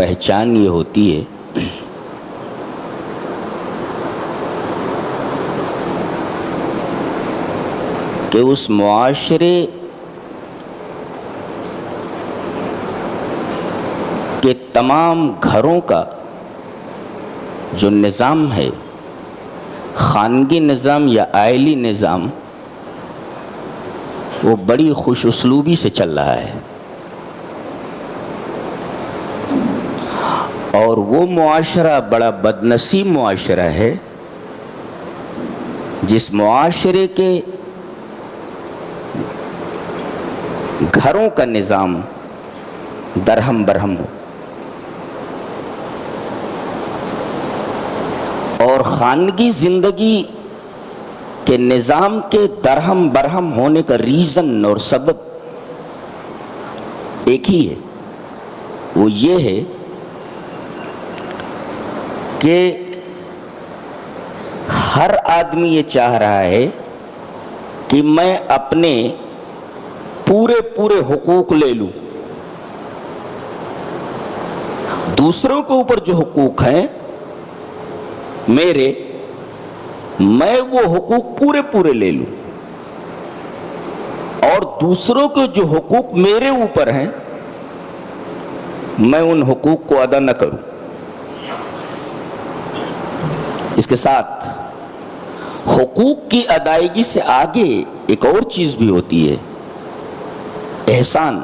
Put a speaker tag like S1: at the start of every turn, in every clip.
S1: پہچان یہ ہوتی ہے کہ اس معاشرے کے تمام گھروں کا جو نظام ہے، خانگی نظام یا آئلی نظام، وہ بڑی خوش اسلوبی سے چل رہا ہے، اور وہ معاشرہ بڑا بدنصیب معاشرہ ہے جس معاشرے کے گھروں کا نظام درہم برہم ہو اور خانگی زندگی کے نظام کے درہم برہم ہونے کا ریزن اور سبب ایک ہی ہے، وہ یہ ہے کہ ہر آدمی یہ چاہ رہا ہے کہ میں اپنے پورے حقوق لے لوں، دوسروں کے اوپر جو حقوق ہیں میرے، میں وہ حقوق پورے لے لوں، اور دوسروں کے جو حقوق میرے اوپر ہیں میں ان حقوق کو ادا نہ کروں۔ اس کے ساتھ حقوق کی ادائیگی سے آگے ایک اور چیز بھی ہوتی ہے، احسان۔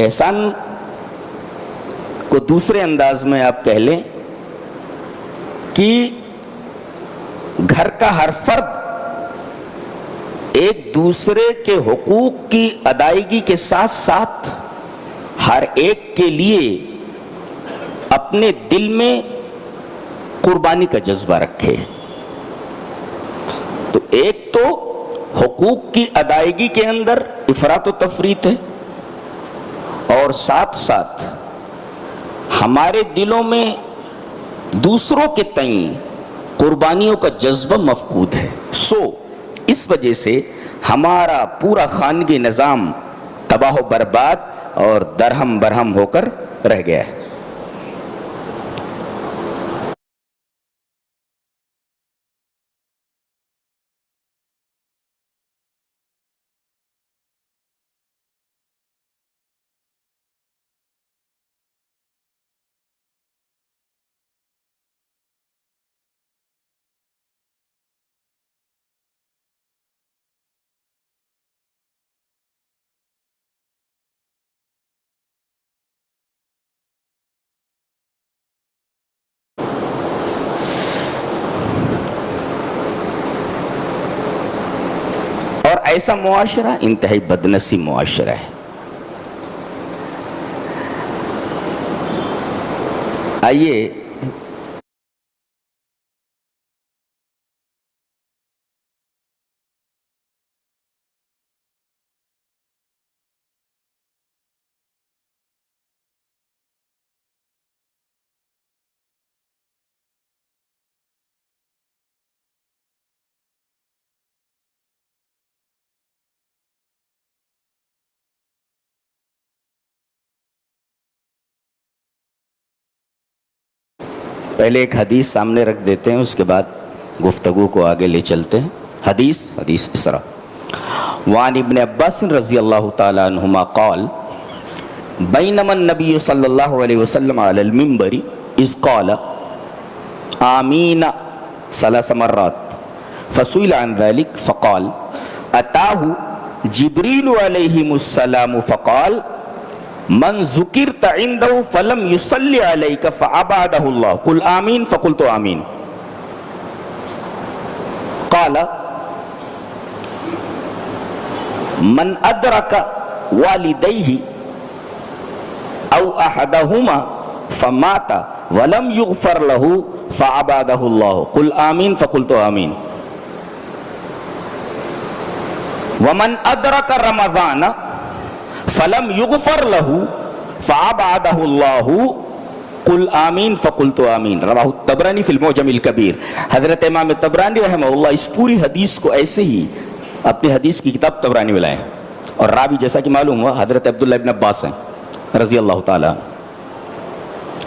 S1: احسان کو دوسرے انداز میں آپ کہہ لیں کہ گھر کا ہر فرد ایک دوسرے کے حقوق کی ادائیگی کے ساتھ ساتھ ہر ایک کے لیے اپنے دل میں قربانی کا جذبہ رکھے۔ تو ایک تو حقوق کی ادائیگی کے اندر افراط و تفریط ہے، اور ساتھ ساتھ ہمارے دلوں میں دوسروں کے تئیں قربانیوں کا جذبہ مفقود ہے۔ اس وجہ سے ہمارا پورا خانگی نظام تباہ و برباد اور درہم برہم ہو کر رہ گیا ہے۔ اور ایسا معاشرہ انتہائی بدنصیب معاشرہ ہے۔ آئیے پہلے ایک حدیث سامنے رکھ دیتے ہیں، اس کے بعد گفتگو کو آگے لے چلتے ہیں۔ حدیث اس طرح، وعن ابن عباس رضی اللہ تعالی عنہما قال بینما النبی صلی اللہ علیہ وسلم علی المنبر اذ قال آمین ثلاث مرات فسئل عن ذلك فقال اتاه جبریل علیہ السلام فقال من ذکرت عنده فلم يصلی علیک فابعدہ اللہ قل آمین فقلت آمین قال من ادرک والدیہ او احدہما فمات ولم یغفر له فابعدہ اللہ قل آمین فقلت آمین ومن ادرک رمضان فلم یغفر له فابعدہ اللہ قل آمین فقلت آمین رواہ الطبرانی فی المعجم الکبیر۔ حضرت امام طبرانی رحمہ اللہ اس پوری حدیث کو ایسے ہی اپنی حدیث کی کتاب طبرانی میں لائے ہیں، اور راوی جیسا کہ معلوم ہوا حضرت عبداللہ ابن عباس ہیں، رضی اللہ تعالیٰ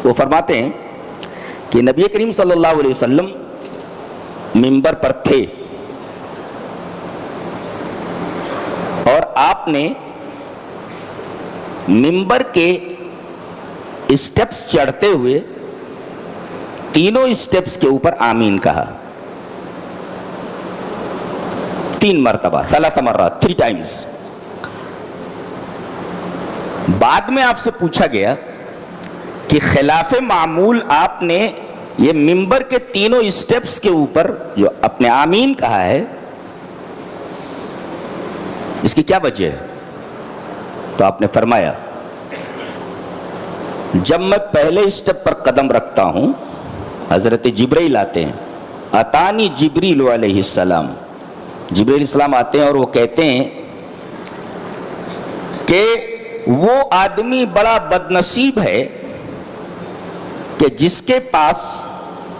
S1: وہ فرماتے ہیں کہ نبی کریم صلی اللہ علیہ وسلم منبر پر تھے اور آپ نے منبر کے اسٹیپس چڑھتے ہوئے تینوں اسٹیپس کے اوپر آمین کہا 3 مرتبہ، 3 مرات، 3 ٹائمز۔ بعد میں آپ سے پوچھا گیا کہ خلاف معمول آپ نے یہ منبر کے تینوں اسٹیپس کے اوپر جو اپنے آمین کہا ہے، اس کی کیا وجہ ہے؟ تو آپ نے فرمایا جب میں پہلے اسٹیپ پر قدم رکھتا ہوں حضرت جبرائیل آتے ہیں، اتانی جبریل علیہ السلام، جبرائیل علیہ السلام آتے ہیں اور وہ کہتے ہیں کہ وہ آدمی بڑا بدنصیب ہے کہ جس کے پاس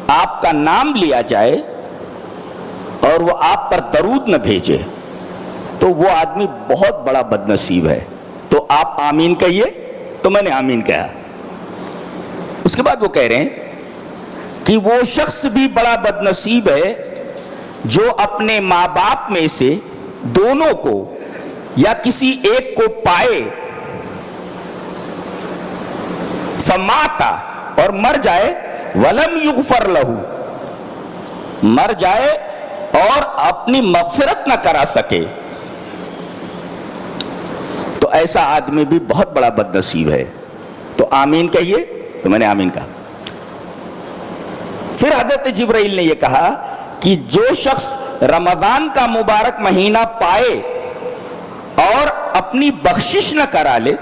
S1: آپ کا نام لیا جائے اور وہ آپ پر درود نہ بھیجے، تو وہ آدمی بہت بڑا بدنصیب ہے، تو آپ آمین کہیے۔ تو میں نے آمین کہا۔ اس کے بعد وہ کہہ رہے ہیں کہ وہ شخص بھی بڑا بدنصیب ہے جو اپنے ماں باپ میں سے دونوں کو یا کسی ایک کو پائے فماتا اور مر جائے ولم یغفر لہو، مر جائے اور اپنی مغفرت نہ کرا سکے، تو ایسا آدمی بھی بہت بڑا بدنصیب ہے، تو آمین کہیے۔ تو میں نے آمین کہا۔ پھر حضرت جبرائیل نے یہ کہا کہ جو شخص رمضان کا مبارک مہینہ پائے اور اپنی بخشش نہ کرا لے،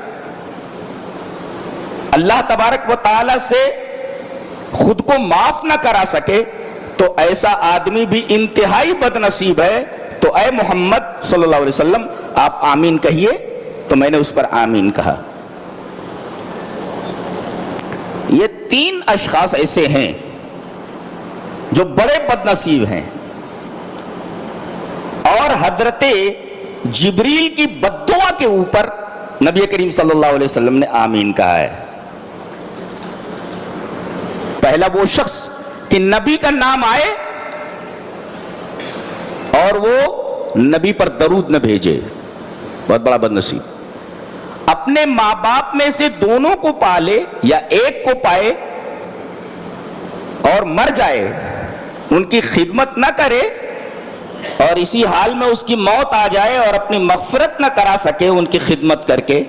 S1: اللہ تبارک و تعالی سے خود کو معاف نہ کرا سکے، تو ایسا آدمی بھی انتہائی بدنصیب ہے، تو اے محمد صلی اللہ علیہ وسلم آپ آمین کہیے۔ تو میں نے اس پر آمین کہا۔ یہ 3 اشخاص ایسے ہیں جو بڑے بدنصیب ہیں، اور حضرت جبریل کی بددعا کے اوپر نبی کریم صلی اللہ علیہ وسلم نے آمین کہا ہے۔ پہلا وہ شخص کہ نبی کا نام آئے اور وہ نبی پر درود نہ بھیجے، بہت بڑا بدنصیب۔ اپنے ماں باپ میں سے دونوں کو پالے یا ایک کو پائے اور مر جائے، ان کی خدمت نہ کرے اور اسی حال میں اس کی موت آ جائے اور اپنی مغفرت نہ کرا سکے ان کی خدمت کر کے،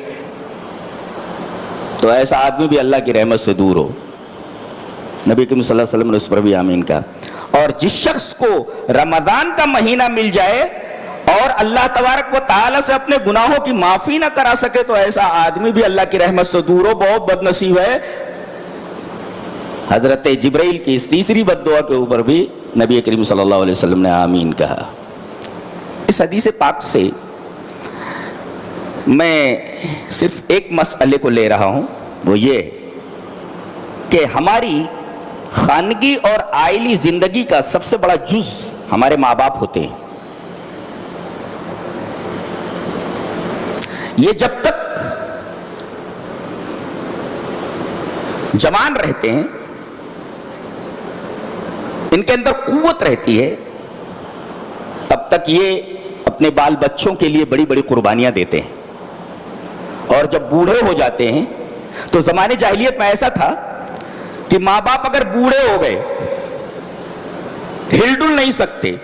S1: تو ایسا آدمی بھی اللہ کی رحمت سے دور ہو۔ نبی کریم صلی اللہ علیہ وسلم نے اس پر بھی آمین کہا۔ اور جس شخص کو رمضان کا مہینہ مل جائے اور اللہ تبارک و تعالی سے اپنے گناہوں کی معافی نہ کرا سکے، تو ایسا آدمی بھی اللہ کی رحمت سے دور ہو، بہت بدنصیب ہے۔ حضرت جبرائیل کی اس تیسری بددعا کے اوپر بھی نبی کریم صلی اللہ علیہ وسلم نے آمین کہا۔ اس حدیث پاک سے میں صرف ایک مسئلے کو لے رہا ہوں، وہ یہ کہ ہماری خانگی اور عائلی زندگی کا سب سے بڑا جز ہمارے ماں باپ ہوتے ہیں۔ یہ جب تک جوان رہتے ہیں، ان کے اندر قوت رہتی ہے، تب تک یہ اپنے بال بچوں کے لیے بڑی بڑی قربانیاں دیتے ہیں، اور جب بوڑھے ہو جاتے ہیں تو زمانے جاہلیت میں ایسا تھا کہ ماں باپ اگر بوڑھے ہو گئے، ہل ڈل نہیں سکتے،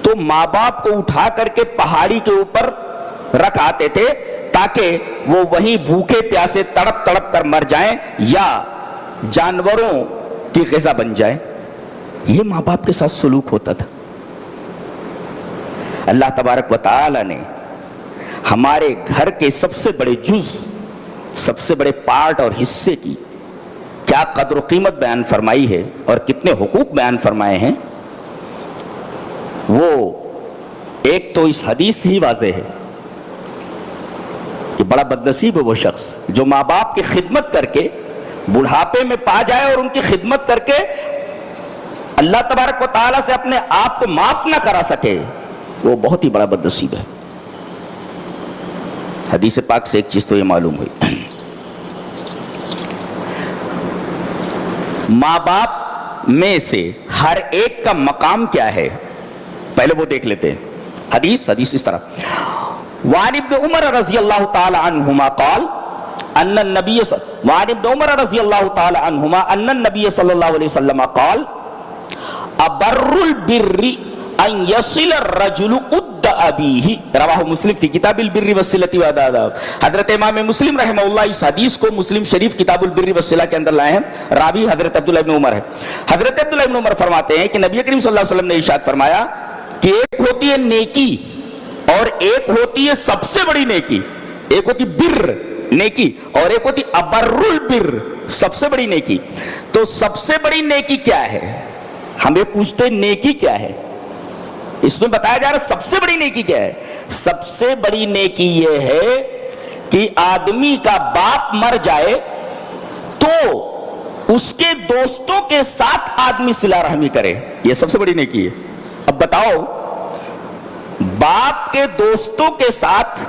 S1: تو ماں باپ کو اٹھا کر کے پہاڑی کے اوپر رکھ آتے تھے تاکہ وہ وہیں بھوکے پیاسے تڑپ تڑپ کر مر جائیں یا جانوروں کی غذا بن جائیں۔ یہ ماں باپ کے ساتھ سلوک ہوتا تھا۔ اللہ تبارک و تعالی نے ہمارے گھر کے سب سے بڑے جز، سب سے بڑے پارٹ اور حصے کی کیا قدر و قیمت بیان فرمائی ہے اور کتنے حقوق بیان فرمائے ہیں، وہ ایک تو اس حدیث سے ہی واضح ہے کہ بڑا بدنصیب ہے وہ شخص جو ماں باپ کی خدمت کر کے بڑھاپے میں پا جائے اور ان کی خدمت کر کے اللہ تبارک و تعالیٰ سے اپنے آپ کو معاف نہ کرا سکے، وہ بہت ہی بڑا بدنصیب ہے۔ حدیث پاک سے ایک چیز تو یہ معلوم ہوئی ماں باپ میں سے ہر ایک کا مقام کیا ہے، پہلے وہ دیکھ لیتے ہیں۔ حدیث اس طرح، وعن ابن عمر رضی اللہ تعالی عنہما قال ان النبی وعن ابن عمر رضی اللہ تعالی عنہما ان النبی صلی اللہ علیہ وسلم قال ابر البر ان یصل الرجل اد ابیہ، رواہ مسلم فی کتاب البر والصلۃ والآداب۔ حضرت امام مسلم رحمہ اللہ اس حدیث کو مسلم شریف کتاب البر والصلہ کے اندر لائے ہیں، راوی حضرت عبداللہ ابن عمر ہے۔ حضرت عبداللہ ابن عمر فرماتے ہیں کہ نبی کریم صلی اللہ علیہ وسلم نے ارشاد فرمایا کہ ایک ہوتی ہے نیکی اور ایک ہوتی ہے سب سے بڑی نیکی، ایک ہوتی بر نیکی اور ایک ہوتی ابر البر سب سے بڑی نیکی۔ تو سب سے بڑی نیکی کیا ہے؟ ہمیں پوچھتے نیکی کیا ہے، اس میں بتایا جا رہا سب سے بڑی نیکی کیا ہے۔ سب سے بڑی نیکی یہ ہے کہ آدمی کا باپ مر جائے تو اس کے دوستوں کے ساتھ آدمی صلہ رحمی کرے، یہ سب سے بڑی نیکی ہے۔ اب بتاؤ، باپ کے دوستوں کے ساتھ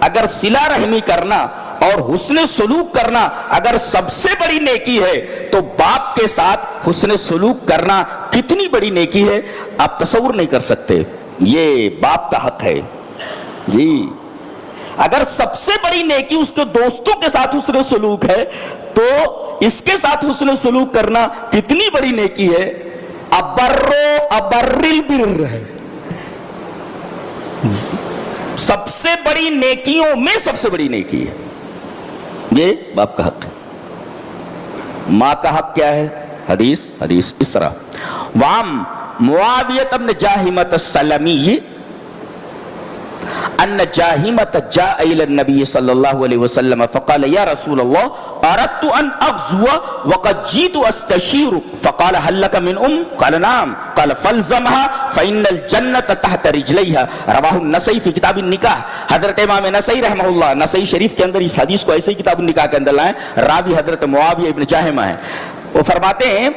S1: اگر صلہ رحمی کرنا اور حسن سلوک کرنا اگر سب سے بڑی نیکی ہے تو باپ کے ساتھ حسن سلوک کرنا کتنی بڑی نیکی ہے آپ تصور نہیں کر سکتے۔ یہ باپ کا حق ہے جی۔ اگر سب سے بڑی نیکی اس کے دوستوں کے ساتھ حسن سلوک ہے تو اس کے ساتھ حسن سلوک کرنا کتنی بڑی نیکی ہے۔ ابر البر ہے، سب سے بڑی نیکیوں میں سب سے بڑی نیکی ہے، یہ باپ کا حق ہے۔ ماں کا حق کیا ہے؟ حدیث اس طرح، وام معاویہ بن جاہمۃ السلمی ان جاہمۃ جاء الى النبي صلی اللہ علیہ وسلم فقال یا رسول اللہ اردت ان اغزو وقد جئت استشیرک فقال هل لك من قال نعم قال فالزمها فان الجنة تحت رجلیها، رواہ النسائی فی کتاب النکاح۔ حضرت امام نسائی رحمہ اللہ نسائی شریف کے اندر اس حدیث کو ایسے ہی کتاب النکاح کے اندر لائیں، راوی حضرت معاویہ ابن جاہمہ ہیں۔ وہ فرماتے ہیں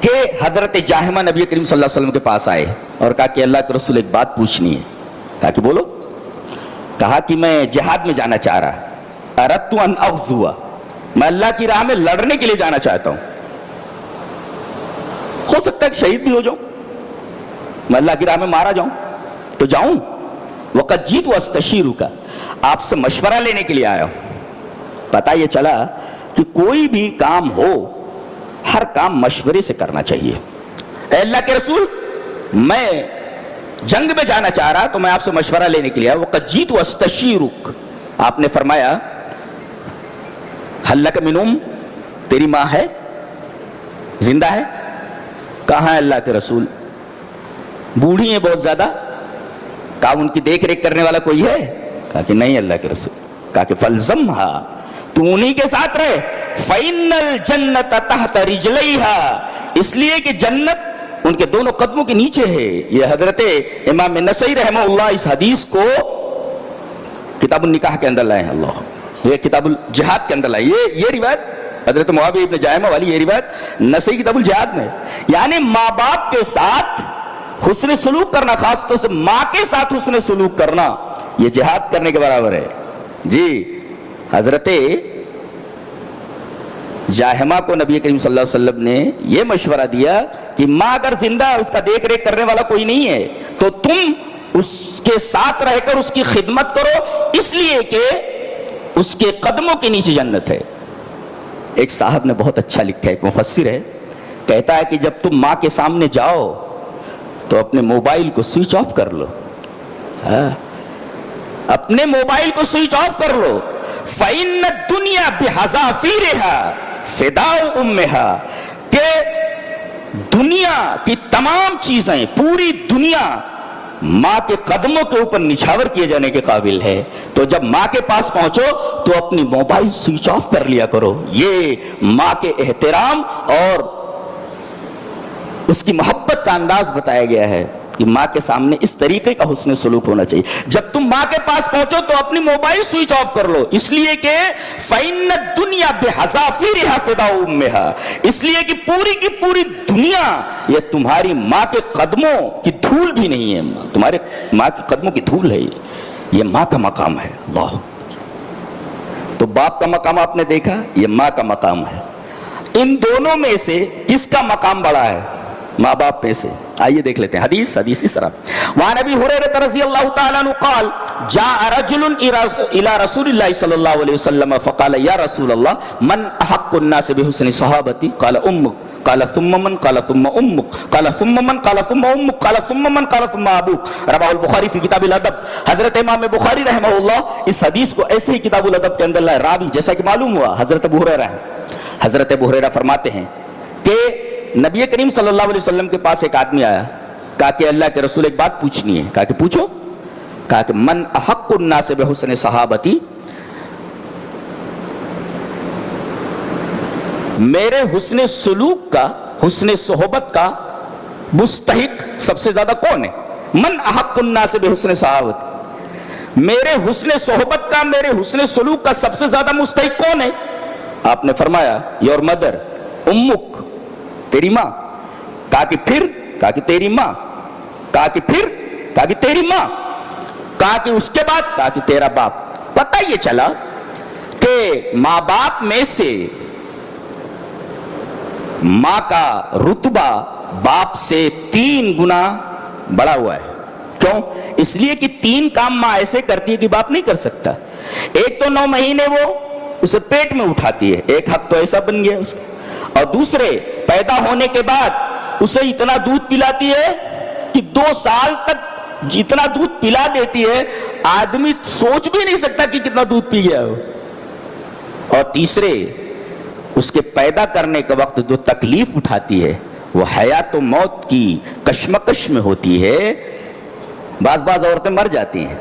S1: کہ حضرت جاہمہ نبی کریم صلی اللہ علیہ وسلم کے پاس آئے اور کہا کہ اللہ کے رسول ایک بات پوچھنی ہے۔ کہا کہ بولو۔ کہا کہ میں جہاد میں جانا چاہ رہا، اردت ان اغزو، میں اللہ کی راہ میں لڑنے کے لیے جانا چاہتا ہوں، ہو سکتا ہے کہ شہید بھی ہو جاؤں، میں اللہ کی راہ میں مارا جاؤں تو جاؤں۔ وقد جئت استشیرک، آپ سے مشورہ لینے کے لیے آیا ہوں۔ پتہ یہ چلا کہ کوئی بھی کام ہو ہر کام مشورے سے کرنا چاہیے۔ اے اللہ کے رسول، میں جنگ میں جانا چاہ رہا تو میں آپ سے مشورہ لینے کے لیے آیا۔ وقد جئت استشیرک، آپ نے فرمایا هل لك من تیری ماں ہے، زندہ ہے؟ کہاں ہے اللہ کے رسول؟ بوڑھی ہیں بہت زیادہ؟ کہا ان کی دیکھ ریکھ کرنے والا کوئی ہے؟ کہا کہ نہیں اللہ کے رسول۔ کہا کہ فالزمها، تو انہی کے ساتھ رہے، فإن الجنة تحت رجلیها، اس لیے کہ جنت ان کے دونوں قدموں کے نیچے ہے۔ یہ حضرت امام نسائی رحمہ اللہ اس حدیث کو کتاب النکاح کے اندر لائے ہیں، اللہ یہ کتاب الجہاد کے اندر لائے۔ یہ روایت حضرت معاویہ ابن جاہمہ والی یہ روایت نسائی کتاب الجہاد میں، یعنی ماں باپ کے ساتھ حسن سلوک کرنا، خاص طور سے ماں کے ساتھ حسن سلوک کرنا یہ جہاد کرنے کے برابر ہے جی۔ حضرت جاہمہ کو نبی کریم صلی اللہ علیہ وسلم نے یہ مشورہ دیا کہ ماں اگر زندہ ہے، اس کا دیکھ ریکھ کرنے والا کوئی نہیں ہے تو تم اس کے ساتھ رہ کر اس کی خدمت کرو، اس لیے کہ اس کے قدموں کے نیچے جنت ہے۔ ایک صاحب نے بہت اچھا لکھا ہے، ایک مفسر ہے، کہتا ہے کہ جب تم ماں کے سامنے جاؤ تو اپنے موبائل کو سوئچ آف کر لو، اپنے موبائل کو سوئچ آف کر لو۔ فَإِنَّ الدُّنْيَا بِحَذَافِيرِهَا فِدَاءُ أُمِّهَا، کہ دنیا کی تمام چیزیں، پوری دنیا ماں کے قدموں کے اوپر نچھاور کیے جانے کے قابل ہے۔ تو جب ماں کے پاس پہنچو تو اپنی موبائل سوئچ آف کر لیا کرو۔ یہ ماں کے احترام اور اس کی محبت کا انداز بتایا گیا ہے کہ ماں کے سامنے اس طریقے کا حسن سلوک ہونا چاہیے۔ جب تم ماں کے پاس پہنچو تو اپنی موبائل سوئچ آف کر لو، اس لیے کہ فَإِنَّ الدُّنْيَا بِحَذَافِيرِهَا فِدَاءُ أُمِّهَا، اس لیے کہ پوری کی پوری دنیا یہ تمہاری ماں کے قدموں کی دھول بھی نہیں ہے، تمہارے ماں کے قدموں کی دھول ہے، یہ ماں کا مقام ہے۔ اللہ، تو باپ کا مقام آپ نے دیکھا، یہ ماں کا مقام ہے۔ ان دونوں میں سے کس کا مقام بڑا ہے؟ ماں باپ میں سے۔ آئیے دیکھ لیتے ہیں حدیث اس طرح، وعن ابی ہریرہ رضی اللہ تعالی عنہ قال جاء رجل الى رسول اللہ صلی اللہ علیہ وسلم فقال یا رسول اللہ من احق الناس بحسن صحابتی؟ قال امک، قال ثم من؟ قال ثم امک، قال ثم من؟ قال ثم امک، قال ثم من؟ قال ثم ابوک۔ رواه البخاری فی کتاب الادب۔ حضرت امام بخاری رحمہ اللہ اس حدیث کو ایسے ہی کتاب الادب کے اندر لائے۔ راوی جیسا کہ معلوم ہوا حضرت ابو ہریرہ ہیں۔ حضرت ابو ہریرہ فرماتے ہیں کہ نبی کریم صلی اللہ علیہ وسلم کے پاس ایک آدمی آیا، کہا کہ اللہ کے رسول ایک بات پوچھنی ہے۔ کہا کہ پوچھو۔ کہا کہ من احق الناس بحسن صحابتی؟ میرے حسن سلوک کا، حسن صحبت کا مستحق سب سے زیادہ کون ہے؟ من احق الناس بحسن صحابتی، میرے حسن صحبت کا، میرے حسن سلوک کا سب سے زیادہ مستحق کون ہے؟ آپ نے فرمایا یور مدر، امک، تیری ماں۔ کہا کہ پھر؟ کہا کہ تیری ماں۔ کہا کہ پھر؟ کہا کہ تیری ماں۔ کہا کہ اس کے بعد؟ کہا کہ تیرا باپ۔ پتہ یہ چلا کہ ماں باپ میں سے ماں کا رتبہ باپ سے 3 گنا بڑا ہوا ہے۔ کیوں؟ اس لیے کہ 3 کام ماں ایسے کرتی ہے کہ باپ نہیں کر سکتا۔ ایک تو 9 مہینے وہ اسے پیٹ میں اٹھاتی ہے، ایک حق تو ایسا بن گیا اس کا، اور دوسرے پیدا ہونے کے بعد اسے اتنا دودھ پلاتی ہے کہ 2 سال تک جتنا دودھ پلا دیتی ہے آدمی سوچ بھی نہیں سکتا کہ کتنا دودھ پی گیا ہو۔ اور تیسرے اس کے پیدا کرنے کے وقت جو تکلیف اٹھاتی ہے وہ حیات و موت کی کشمکش میں ہوتی ہے۔ بعض عورتیں مر جاتی ہیں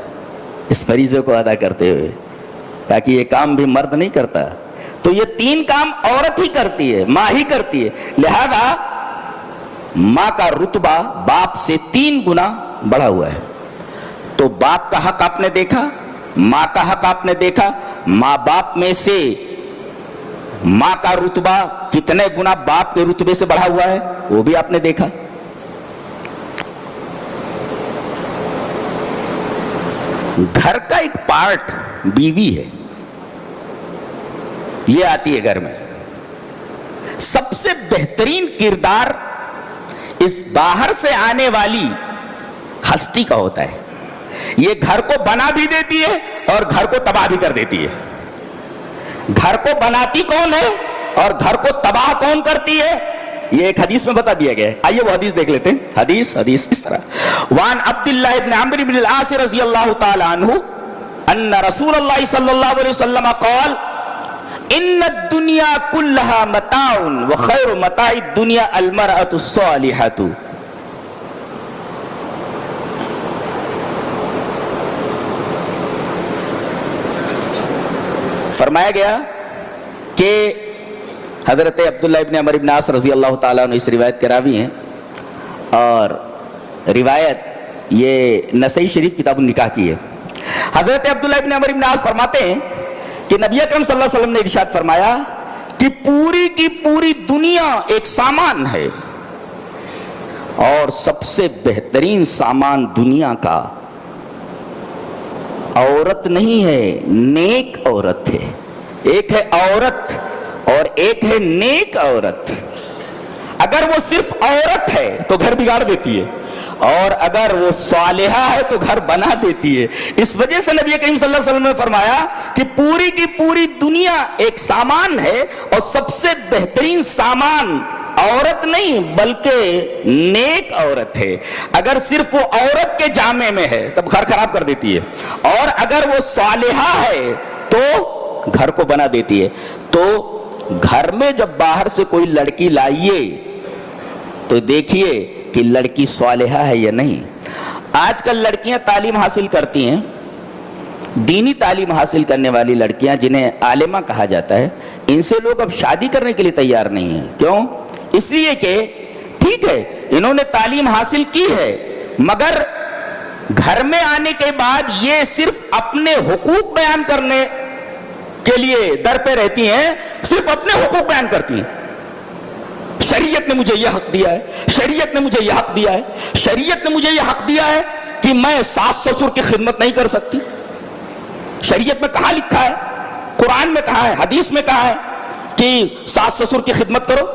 S1: اس فریضے کو ادا کرتے ہوئے، تاکہ یہ کام بھی مرد نہیں کرتا، تو یہ 3 کام عورت ہی کرتی ہے، ماں ہی کرتی ہے۔ لہذا ماں کا رتبہ باپ سے 3 گنا بڑھا ہوا ہے۔ تو باپ کا حق آپ نے دیکھا، ماں کا حق آپ نے دیکھا، ماں باپ میں سے ماں کا رتبہ کتنے گنا باپ کے رتبے سے بڑھا ہوا ہے وہ بھی آپ نے دیکھا۔ گھر کا ایک پارٹ بیوی ہے، یہ آتی ہے گھر میں، سب سے بہترین کردار اس باہر سے آنے والی ہستی کا ہوتا ہے۔ یہ گھر کو بنا بھی دیتی ہے اور گھر کو تباہ بھی کر دیتی ہے۔ گھر کو بناتی کون ہے اور گھر کو تباہ کون کرتی ہے؟ یہ ایک حدیث میں بتا دیا گیا ہے۔ آئیے وہ حدیث دیکھ لیتے ہیں۔ حدیث اس طرح، وعن عبداللہ ابن عمرو بن العاص رضی اللہ تعالی عنہ ان رسول اللہ صلی اللہ علیہ وسلم قال ان الدنیا کلها متاع وخیر متاع الدنیا المرأة الصالحة۔ فرمایا گیا کہ حضرت عبداللہ ابن عمرو بن العاص رضی اللہ تعالیٰ عنہ اس روایت کے راوی ہیں، اور روایت یہ نسائی شریف کتاب النکاح کی ہے۔ حضرت عبداللہ ابن عمرو بن العاص فرماتے ہیں کہ نبی اکرم صلی اللہ علیہ وسلم نے ارشاد فرمایا کہ پوری کی پوری دنیا ایک سامان ہے، اور سب سے بہترین سامان دنیا کا عورت نہیں ہے، نیک عورت ہے۔ ایک ہے عورت اور ایک ہے نیک عورت۔ اگر وہ صرف عورت ہے تو گھر بگاڑ دیتی ہے، اور اگر وہ صالحہ ہے تو گھر بنا دیتی ہے۔ اس وجہ سے نبی کریم صلی اللہ علیہ وسلم نے فرمایا کہ پوری کی پوری دنیا ایک سامان ہے، اور سب سے بہترین سامان عورت نہیں بلکہ نیک عورت ہے۔ اگر صرف وہ عورت کے جامے میں ہے تب گھر خراب کر دیتی ہے، اور اگر وہ صالحہ ہے تو گھر کو بنا دیتی ہے۔ تو گھر میں جب باہر سے کوئی لڑکی لائیے تو دیکھیے کہ لڑکی صالحہ ہے یا نہیں۔ آج کل لڑکیاں تعلیم حاصل کرتی ہیں، دینی تعلیم حاصل کرنے والی لڑکیاں جنہیں عالمہ کہا جاتا ہے، ان سے لوگ اب شادی کرنے کے لیے تیار نہیں ہیں۔ کیوں؟ اس لیے کہ ٹھیک ہے انہوں نے تعلیم حاصل کی ہے، مگر گھر میں آنے کے بعد یہ صرف اپنے حقوق بیان کرنے کے لیے در پہ رہتی ہیں، صرف اپنے حقوق بیان کرتی ہیں۔ شریعت نے مجھے یہ حق دیا ہے، شریعت نے مجھے یہ حق دیا ہے، شریعت نے مجھے یہ حق دیا ہے کہ میں ساس سسر کی خدمت نہیں کر سکتی۔ شریعت میں کہاں لکھا ہے؟ قرآن میں کہا ہے؟ حدیث میں کہا ہے؟ کہ ساس سسر کی خدمت کرو،